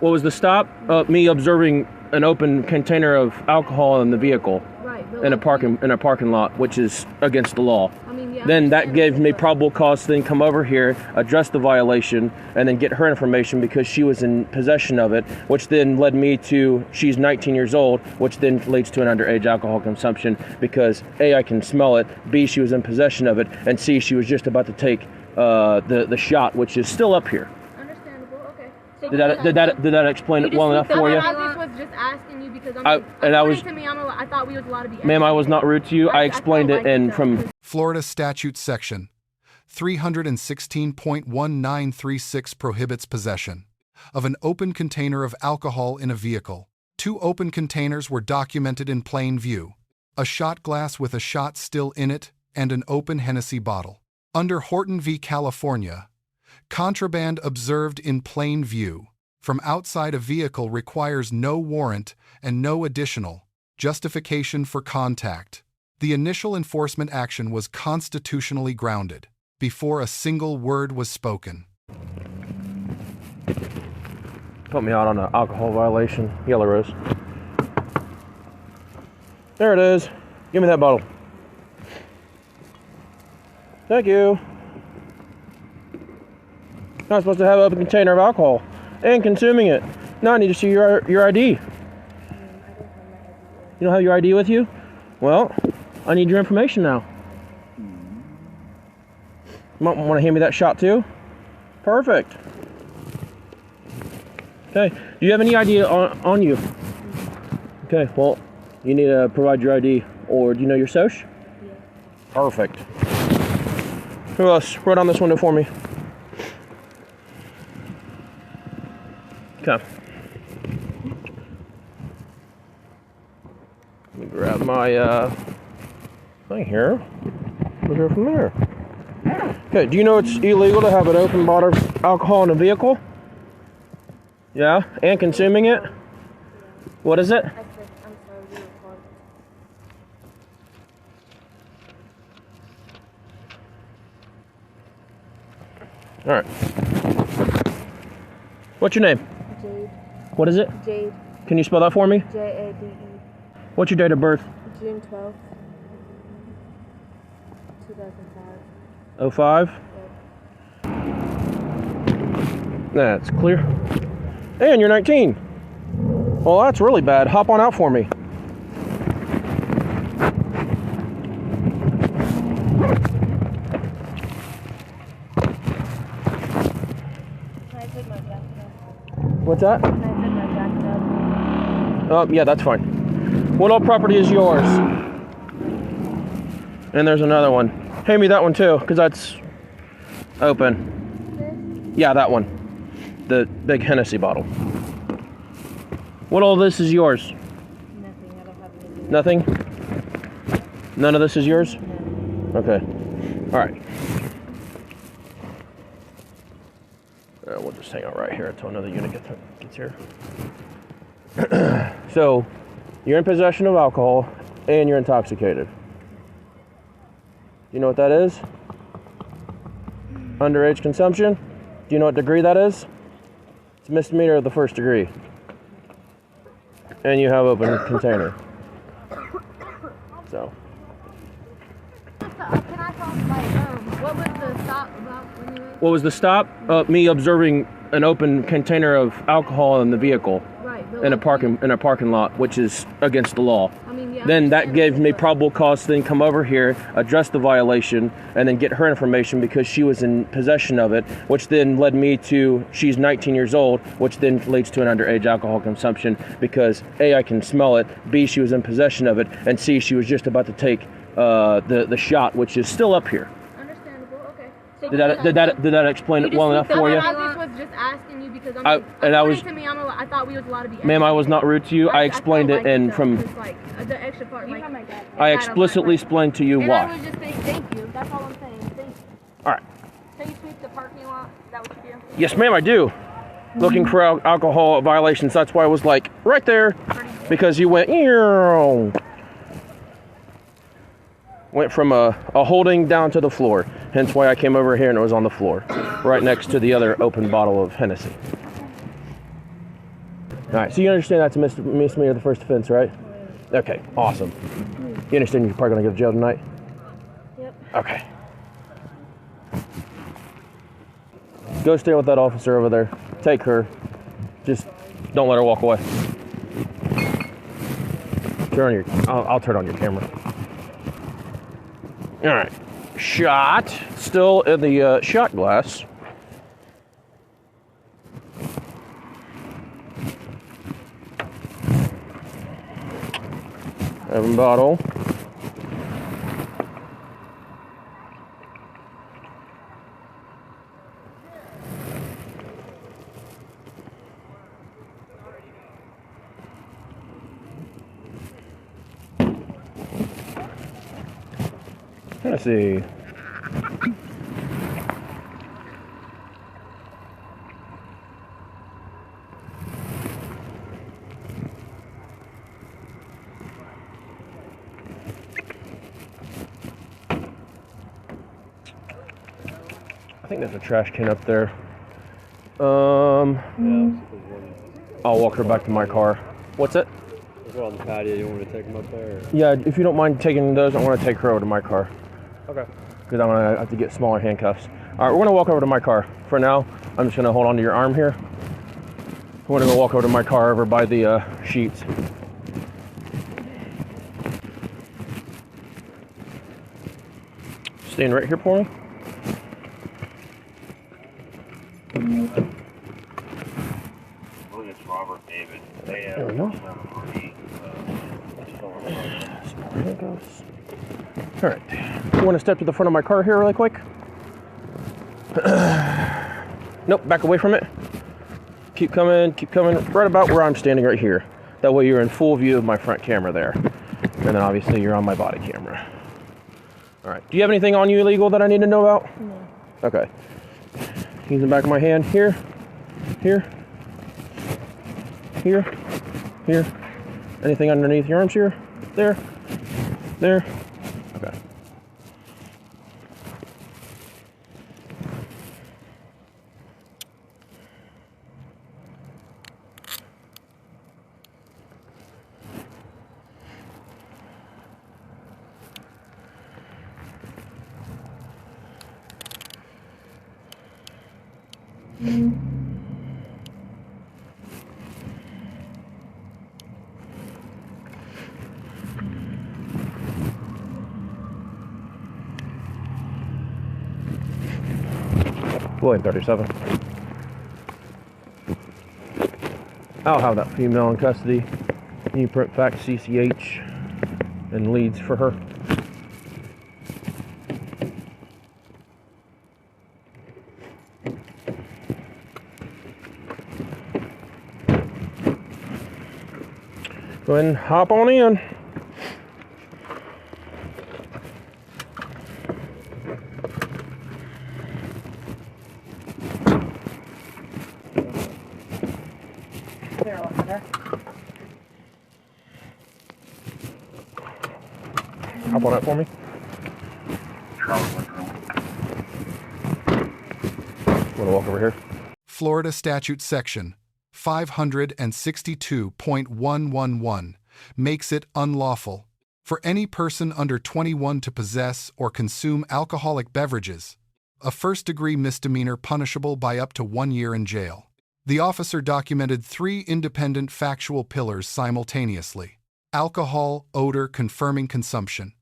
What was the stop? Me observing an open container of alcohol in the vehicle. Right. In a parking lot, which is against the law. I mean, yeah, then that gave me probable cause to then come over here, address the violation, and then get her information because she was in possession of it, which then led me to she's 19 years old, which then leads to an underage alcohol consumption because A, I can smell it, B, she was in possession of it, and C, she was just about to take the shot, which is still up here. Understandable. Okay. So Did that explain it well enough for you? I just was just asking you because I thought we was allowed to be. Ma'am, I was not rude to you. I explained it, and from Florida Statute Section 316.1936 prohibits possession of an open container of alcohol in a vehicle. 2 open containers were documented in plain view: a shot glass with a shot still in it and an open Hennessy bottle. Under Horton v. California, contraband observed in plain view from outside a vehicle requires no warrant and no additional justification for contact. The initial enforcement action was constitutionally grounded before a single word was spoken. Put me out on an alcohol violation. Yellow Rose. There it is. Give me that bottle. Thank you. You're not supposed to have an open container of alcohol and consuming it. Now I need to see your ID. You don't have your ID with you? Well, I need your information now. You might want to hand me that shot too? Perfect. Okay, do you have any ID on you? Okay, well, you need to provide your ID, or do you know your soc? Yeah. Perfect. Who else? Roll down this window for me. Okay. Let me grab my thing here. We'll go from there. Okay, do you know it's illegal to have an open bottle of alcohol in a vehicle? Yeah, and consuming it? What is it? All right. What's your name? Jade. What is it? Jade. Can you spell that for me? Jade. What's your date of birth? June 12th, 2005. 05? Yep. That's clear. And you're 19. Well, that's really bad. Hop on out for me. Can I take my jacket off? What's that? Can I take my jacket off? Yeah, that's fine. What all property is yours? And there's another one. Hand me that one too, because that's open. This? Yeah, that one. The big Hennessy bottle. What all this is yours? Nothing. I don't have anything. Nothing? None of this is yours? No. Okay. All right. We'll just hang out right here until another unit gets here. So, you're in possession of alcohol and you're intoxicated. You know what that is? Underage consumption? Do you know what degree that is? It's a misdemeanor of the first degree. And you have open container. So. Can I talk what was the stop about anyway? What was the stop? Me observing an open container of alcohol in the vehicle. Right. In a parking lot, which is against the law. I mean, yeah. Then that gave me probable cause to then come over here, address the violation, and then get her information because she was in possession of it, which then led me to she's 19 years old, which then leads to an underage alcohol consumption because A, I can smell it, B, she was in possession of it, and C, she was just about to take the shot, which is still up here. Understandable. Okay. So Did that explain it well enough for you? I just was just asking you because I thought we was allowed to be. Ma'am, I was not rude to you. I explained it, and from just like the extra part, like I explicitly explained to you and why. I was just saying thank you. That's all I'm saying. Thank you. All right. Can you sweep the parking lot? Is that what you do? Yes, ma'am, I do. Looking for alcohol violations. That's why I was like right there, because you went from a holding down to the floor. Hence why I came over here and it was on the floor, right next to the other open bottle of Hennessy. All right, so you understand that's a misdemeanor of the first offense, right? Okay, awesome. You understand you're probably going to go to jail tonight? Yep. Okay. Go stand with that officer over there. Take her. Just don't let her walk away. I'll turn on your camera. All right. Shot. Still in the shot glass. Having bottle. Let's see. I think there's a trash can up there. I'll walk her back to my car. What's it? We're on the patio. You want me to take them up there? Or? Yeah, if you don't mind taking those, I want to take her over to my car. Okay. Because I'm going to have to get smaller handcuffs. All right, we're going to walk over to my car. For now, I'm just going to hold on to your arm here. I want to go walk over to my car over by the sheets. Stand right here for me. I believe it's Robert David. There we go. All right. You want to step to the front of my car here really quick? Nope, back away from it. Keep coming, right about where I'm standing right here. That way you're in full view of my front camera there. And then obviously you're on my body camera. All right. Do you have anything on you illegal that I need to know about? No. Okay. Use the back of my hand here, here, here, here. Anything underneath your arms here? There, there. Okay. William 37. I'll have that female in custody. You print fax CCH and leads for her. Go ahead and hop on in. Hop on that for me. Want to walk over here? Florida Statute Section 562.111 makes it unlawful for any person under 21 to possess or consume alcoholic beverages, a first-degree misdemeanor punishable by up to 1 year in jail. The officer documented 3 independent factual pillars simultaneously: alcohol, odor confirming consumption,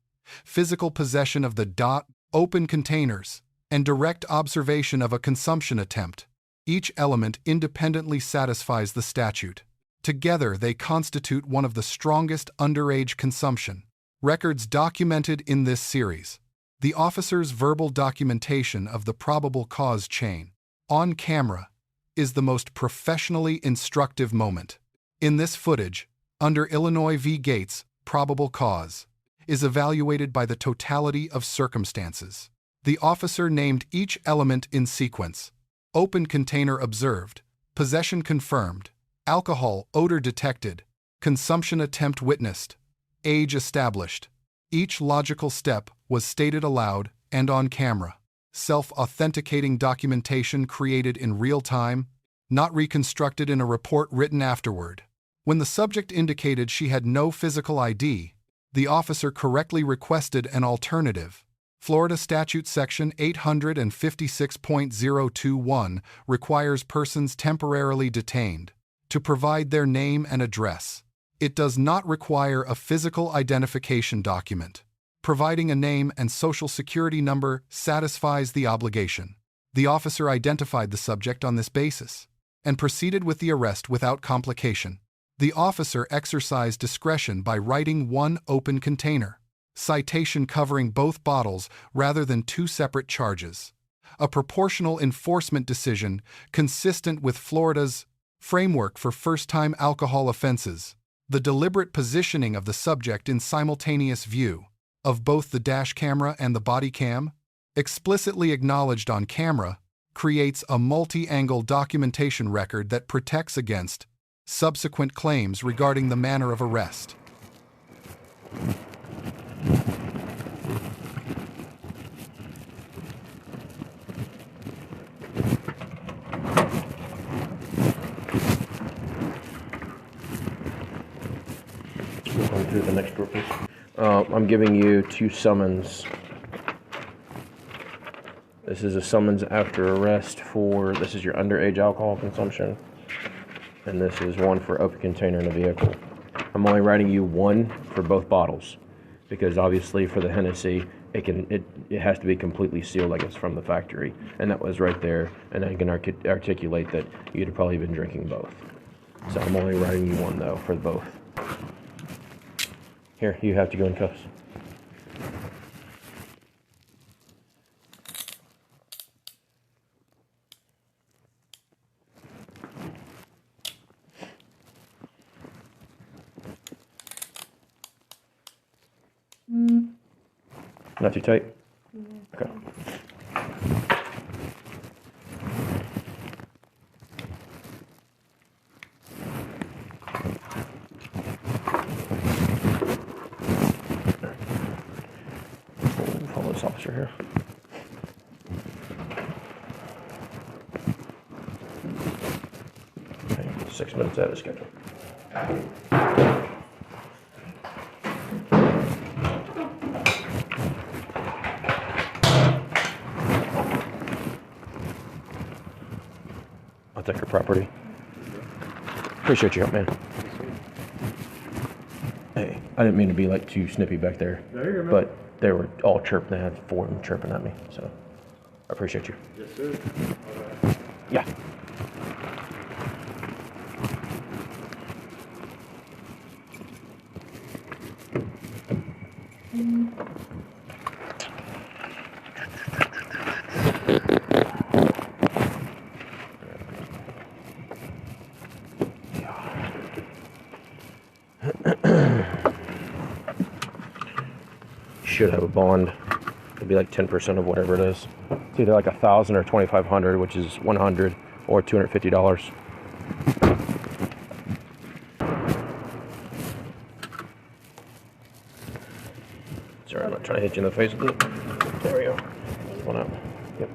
physical possession of the open containers, and direct observation of a consumption attempt. Each element independently satisfies the statute. Together, they constitute one of the strongest underage consumption records documented in this series. The officer's verbal documentation of the probable cause chain, on camera, is the most professionally instructive moment. In this footage, under Illinois v. Gates, probable cause is evaluated by the totality of circumstances. The officer named each element in sequence: open container observed, possession confirmed, alcohol odor detected, consumption attempt witnessed, age established. Each logical step was stated aloud and on camera. Self-authenticating documentation created in real time, not reconstructed in a report written afterward. When the subject indicated she had no physical ID, the officer correctly requested an alternative. Florida Statute Section 856.021 requires persons temporarily detained to provide their name and address. It does not require a physical identification document. Providing a name and social security number satisfies the obligation. The officer identified the subject on this basis and proceeded with the arrest without complication. The officer exercised discretion by writing one open container citation covering both bottles rather than two separate charges. A proportional enforcement decision consistent with Florida's framework for first-time alcohol offenses. The deliberate positioning of the subject in simultaneous view of both the dash camera and the body cam, explicitly acknowledged on camera, creates a multi-angle documentation record that protects against subsequent claims regarding the manner of arrest. Going through the next door, please. I'm giving you 2 summons. This is a summons after arrest for, this is your underage alcohol consumption, and this is one for open container in a vehicle. I'm only writing you 1 for both bottles, because obviously for the Hennessy, it has to be completely sealed, I guess, from the factory, and that was right there, and I can articulate that you'd have probably been drinking both. So I'm only writing you 1 though for both. Here, you have to go in cuffs. Not too tight? Okay. Follow this officer here. Okay, 6 minutes out of schedule. I'll take your property. Appreciate your help, man. Hey, I didn't mean to be like too snippy back there, but they were all chirping. They had 4 of them chirping at me, so I appreciate you. Yes, sir. Yeah. Should have a bond. It'd be like 10% of whatever it is. It's either like 1,000 or 2,500, which is 100 or $250. Sorry, I'm not trying to hit you in the face with it. There we go. One out. Yep.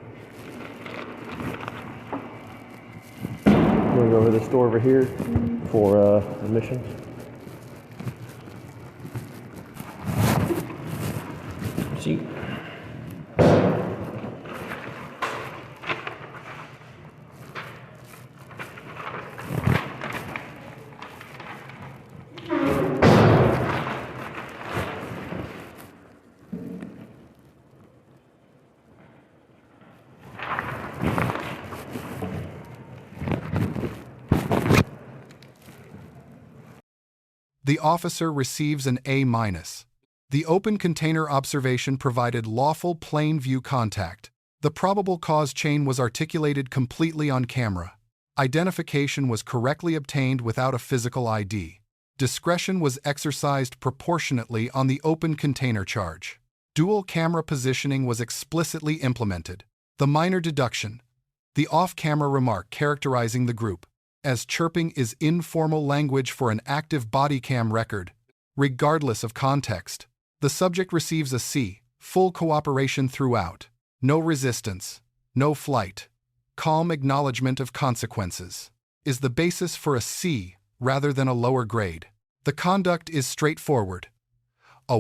We're gonna go over to the store over here for admissions. See. The officer receives an A-. The open container observation provided lawful plain view contact. The probable cause chain was articulated completely on camera. Identification was correctly obtained without a physical ID. Discretion was exercised proportionately on the open container charge. Dual camera positioning was explicitly implemented. The minor deduction. The off-camera remark characterizing the group as chirping is informal language for an active body cam record. Regardless of context, the subject receives a C, full cooperation throughout, no resistance, no flight, calm acknowledgement of consequences, is the basis for a C rather than a lower grade. The conduct is straightforward. A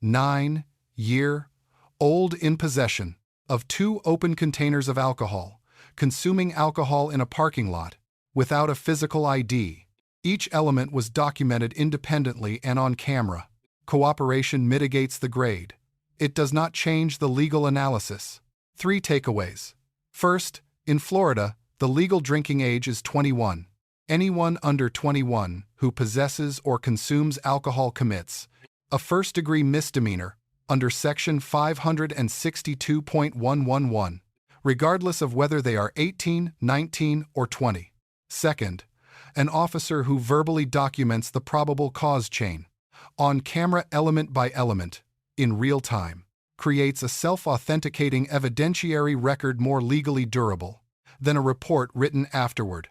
19-year-old in possession of 2 open containers of alcohol, consuming alcohol in a parking lot, without a physical ID. Each element was documented independently and on camera. Cooperation mitigates the grade. It does not change the legal analysis. 3 takeaways. First, in Florida, the legal drinking age is 21. Anyone under 21 who possesses or consumes alcohol commits a first-degree misdemeanor under Section 562.111, regardless of whether they are 18, 19, or 20. Second, an officer who verbally documents the probable cause chain, on camera element by element, in real time, creates a self-authenticating evidentiary record more legally durable than a report written afterward,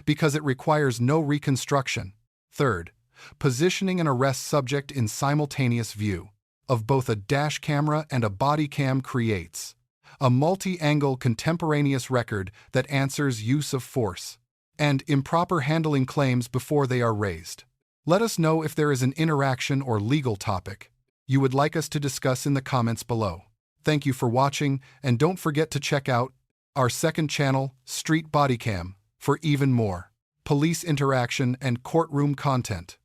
because it requires no reconstruction. Third, positioning an arrest subject in simultaneous view of both a dash camera and a body cam creates a multi-angle contemporaneous record that answers use of force and improper handling claims before they are raised. Let us know if there is an interaction or legal topic you would like us to discuss in the comments below. Thank you for watching, and don't forget to check out our second channel, Street Bodycam, for even more police interaction and courtroom content.